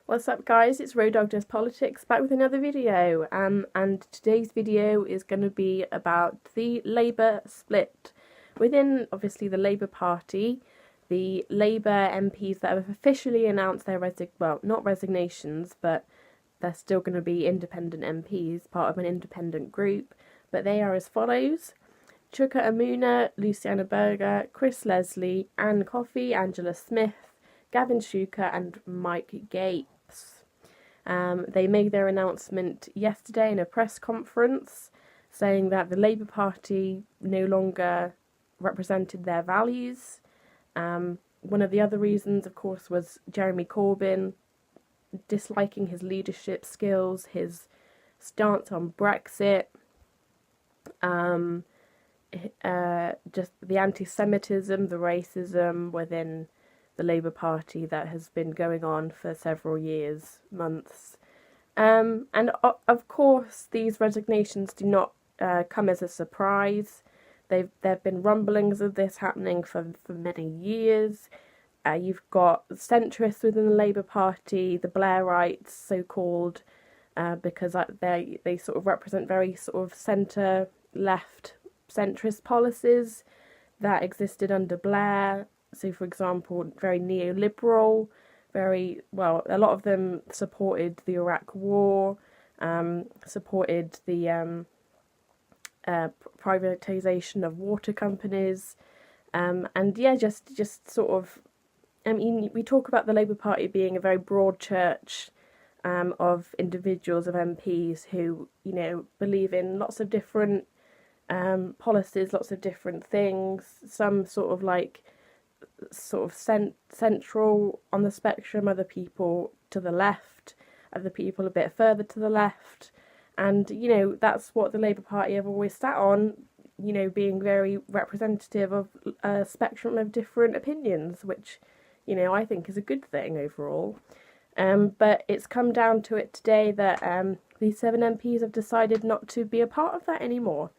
What's up guys, it's Road Dog Does Politics back with another video and today's video is going to be about the Labour split within obviously the Labour Party. The Labour MPs that have officially announced their not resignations, but they're still going to be independent MPs, part of an independent group, but they are as follows: Chuka Umunna, Luciana Berger, Chris Leslie, Anne Coffey, Angela Smith, Gavin Shuker and Mike Gates. They made their announcement yesterday in a press conference saying that the Labour Party no longer represented their values. One of the other reasons, of course, was Jeremy Corbyn disliking his leadership skills, his stance on Brexit, just the anti-Semitism, the racism within the Labour Party that has been going on for several years, months. And of course, these resignations do not come as a surprise. There have been rumblings of this happening for many years. You've got centrists within the Labour Party, the Blairites, so-called, because they sort of represent very sort of centre-left centrist policies that existed under Blair. So, for example, very neoliberal, a lot of them supported the Iraq War, supported the privatisation of water companies, and yeah, just sort of, I mean, we talk about the Labour Party being a very broad church of individuals, of MPs who, believe in lots of different policies, lots of different things, some sort of central on the spectrum, other people to the left, other people a bit further to the left, and that's what the Labour Party have always sat on, being very representative of a spectrum of different opinions, which I think is a good thing overall. But it's come down to it today that these 7 MPs have decided not to be a part of that anymore.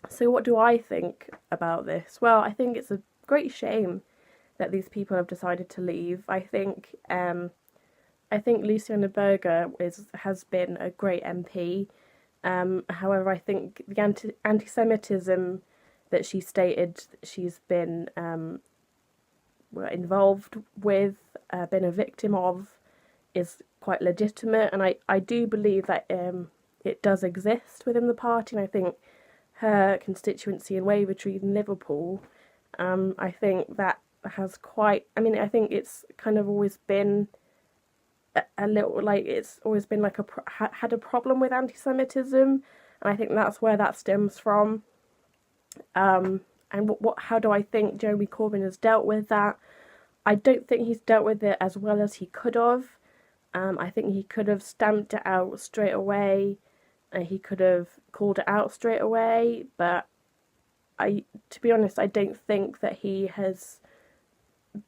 So what do I think about this? Well, I think it's a great shame that these people have decided to leave. I think Luciana Berger has been a great MP. However, I think the anti-Semitism that she stated she's been involved with, been a victim of, is quite legitimate, and I do believe that it does exist within the party, and I think her constituency in Wavertree in Liverpool, I think that has I think it's kind of always been a little it's always been had a problem with anti-Semitism, and I think that's where that stems from. And how do I think Jeremy Corbyn has dealt with that? I don't think he's dealt with it as well as he could have. I think he could have stamped it out straight away. He could have called it out straight away, but to be honest, I don't think that he has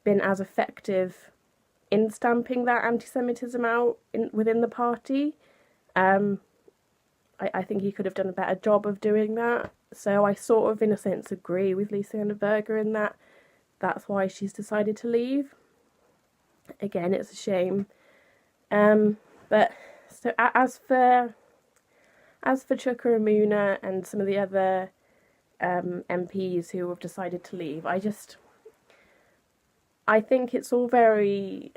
been as effective in stamping that anti-Semitism out within the party. I think he could have done a better job of doing that. So I sort of, in a sense, agree with Luciana Berger in that that's why she's decided to leave. Again, it's a shame. But so as for Chuka Umunna and some of the other MPs who have decided to leave, I think it's all very,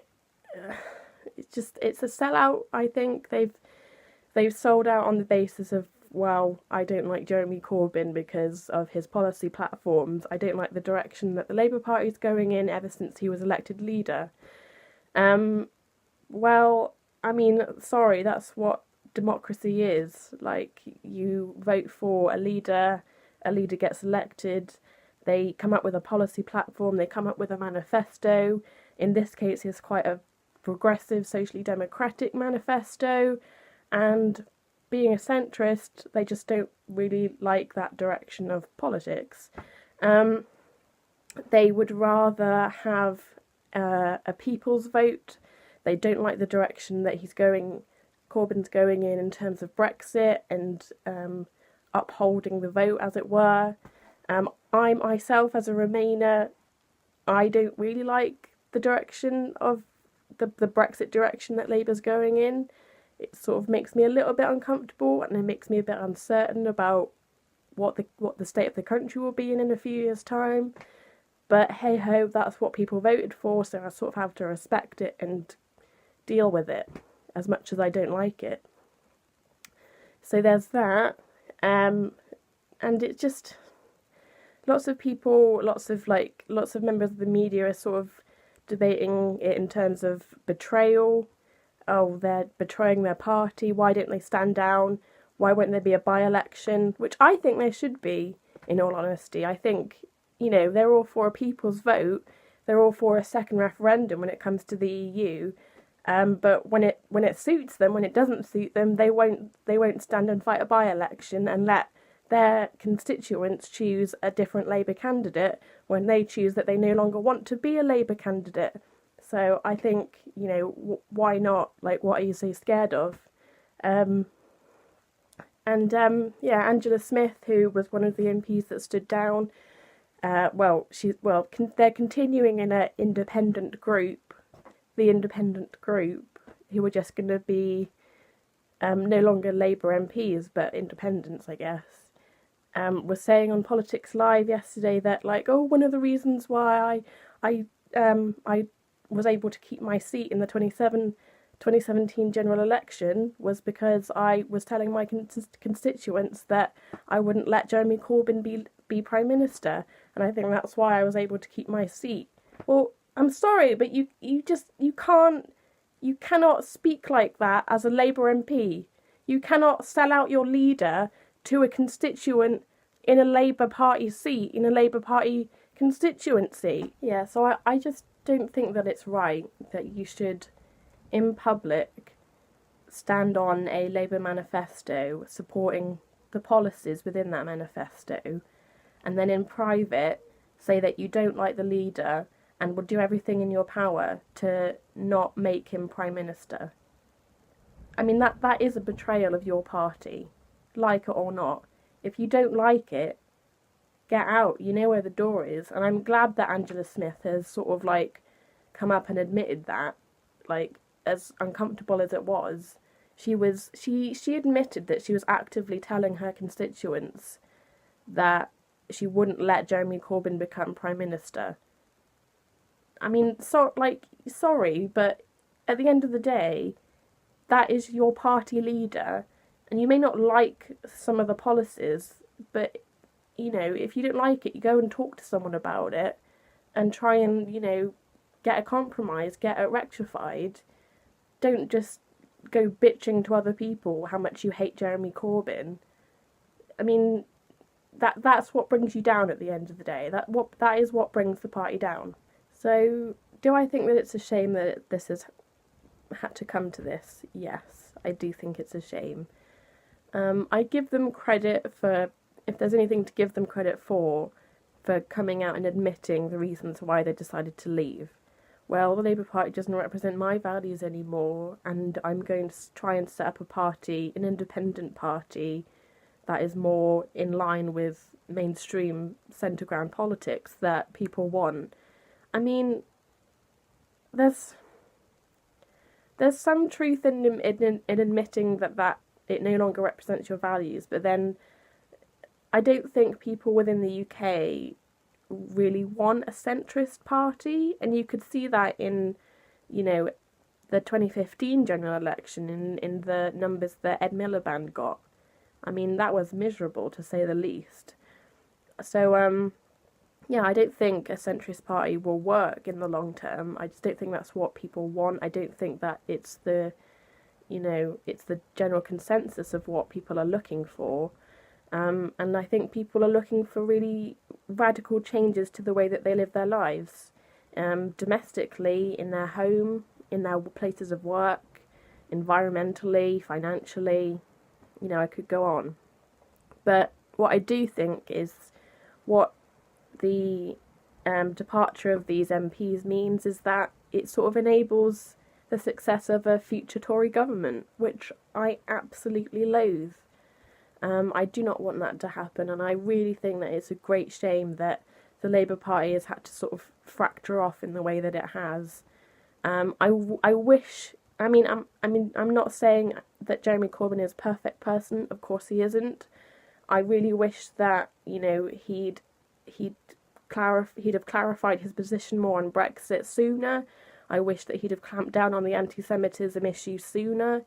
it's a sellout. I think they've sold out on the basis of, well, I don't like Jeremy Corbyn because of his policy platforms. I don't like the direction that the Labour Party is going in ever since he was elected leader. Well, I mean, sorry, that's what democracy is. Like, you vote for a leader gets elected, they come up with a policy platform, they come up with a manifesto. In this case, it's quite a progressive, socially democratic manifesto, and being a centrist, they just don't really like that direction of politics. They would rather have a people's vote. They don't like the direction that Corbyn's going in terms of Brexit and upholding the vote, as it were. I myself, as a Remainer, I don't really like the direction of the Brexit direction that Labour's going in, it sort of makes me a little bit uncomfortable, and it makes me a bit uncertain about what the state of the country will be in a few years' time. But hey ho, that's what people voted for, so I sort of have to respect it and deal with it, as much as I don't like it. So there's that. And it just, lots of people, lots of members of the media are sort of debating it in terms of betrayal. Oh, they're betraying their party. Why don't they stand down? Why won't there be a by-election? Which I think there should be, in all honesty. I think, they're all for a people's vote. They're all for a second referendum when it comes to the EU. But when it suits them, when it doesn't suit them, they won't stand and fight a by-election and let their constituents choose a different Labour candidate when they choose that they no longer want to be a Labour candidate. So I think, why not? Like, what are you so scared of? Angela Smith, who was one of the MPs that stood down, they're continuing in an independent group, the independent group, who are just going to be no longer Labour MPs, but independents, I guess. Was saying on Politics Live yesterday that, one of the reasons why I was able to keep my seat in the 2017 general election was because I was telling my constituents that I wouldn't let Jeremy Corbyn be Prime Minister, and I think that's why I was able to keep my seat. Well, I'm sorry, but you cannot speak like that as a Labour MP. You cannot sell out your leader to a constituent in a Labour Party seat, in a Labour Party constituency. Yeah, so I just don't think that it's right that you should, in public, stand on a Labour manifesto supporting the policies within that manifesto, and then in private say that you don't like the leader and will do everything in your power to not make him Prime Minister. I mean, that is a betrayal of your party, like it or not. If you don't like it, get out. You know where the door is. And I'm glad that Angela Smith has sort of come up and admitted that, as uncomfortable as it was. She admitted that she was actively telling her constituents that she wouldn't let Jeremy Corbyn become Prime Minister. I mean, sorry, but at the end of the day, that is your party leader, and you may not like some of the policies, but, if you don't like it, you go and talk to someone about it and try and, get a compromise, get it rectified. Don't just go bitching to other people how much you hate Jeremy Corbyn. I mean, that's what brings you down at the end of the day. That is what brings the party down. So, do I think that it's a shame that this has had to come to this? Yes, I do think it's a shame. I give them credit for, if there's anything to give them credit for coming out and admitting the reasons why they decided to leave. Well, the Labour Party doesn't represent my values anymore, and I'm going to try and set up a party, an independent party, that is more in line with mainstream centre-ground politics that people want. I mean, there's some truth in admitting that it no longer represents your values, but then I don't think people within the UK really want a centrist party, and you could see that in, the 2015 general election in the numbers that Ed Miliband got. I mean, that was miserable, to say the least. So, I don't think a centrist party will work in the long term. I just don't think that's what people want. I don't think that it's the general consensus of what people are looking for. And I think people are looking for really radical changes to the way that they live their lives, domestically, in their home, in their places of work, environmentally, financially. I could go on. But what I do think is what the departure of these MPs means is that it sort of enables the success of a future Tory government, which I absolutely loathe. I do not want that to happen, and I really think that it's a great shame that the Labour Party has had to sort of fracture off in the way that it has. I wish. I'm not saying that Jeremy Corbyn is a perfect person. Of course, he isn't. I really wish that he'd have clarified his position more on Brexit sooner. I wish that he'd have clamped down on the anti-Semitism issue sooner.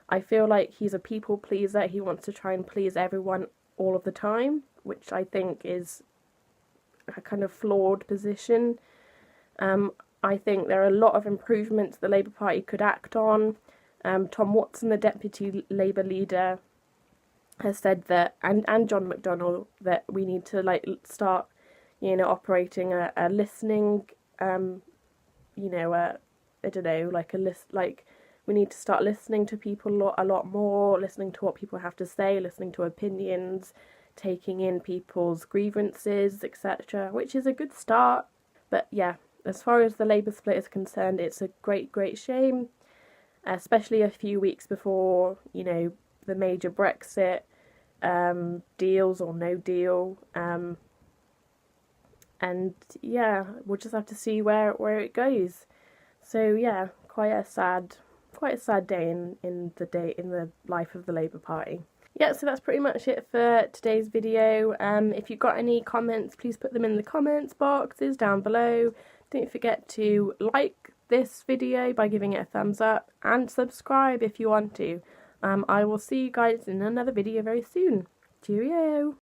I feel like he's a people pleaser. He wants to try and please everyone all of the time, which I think is a kind of flawed position. I think there are a lot of improvements the Labour Party could act on. Tom Watson, the Deputy Labour leader, has said that, and John McDonnell, that we need to start, operating a listening, we need to start listening to people a lot more, listening to what people have to say, listening to opinions, taking in people's grievances, etc., which is a good start. But yeah, as far as the Labour split is concerned, it's a great, great shame, especially a few weeks before, the major Brexit deals or no deal. And yeah, we'll just have to see where it goes. So yeah, quite a sad day in the life of the Labour Party. Yeah, so that's pretty much it for today's video. If you've got any comments, please put them in the comments boxes down below. Don't forget to like this video by giving it a thumbs up and subscribe if you want to. I will see you guys in another video very soon. Cheerio!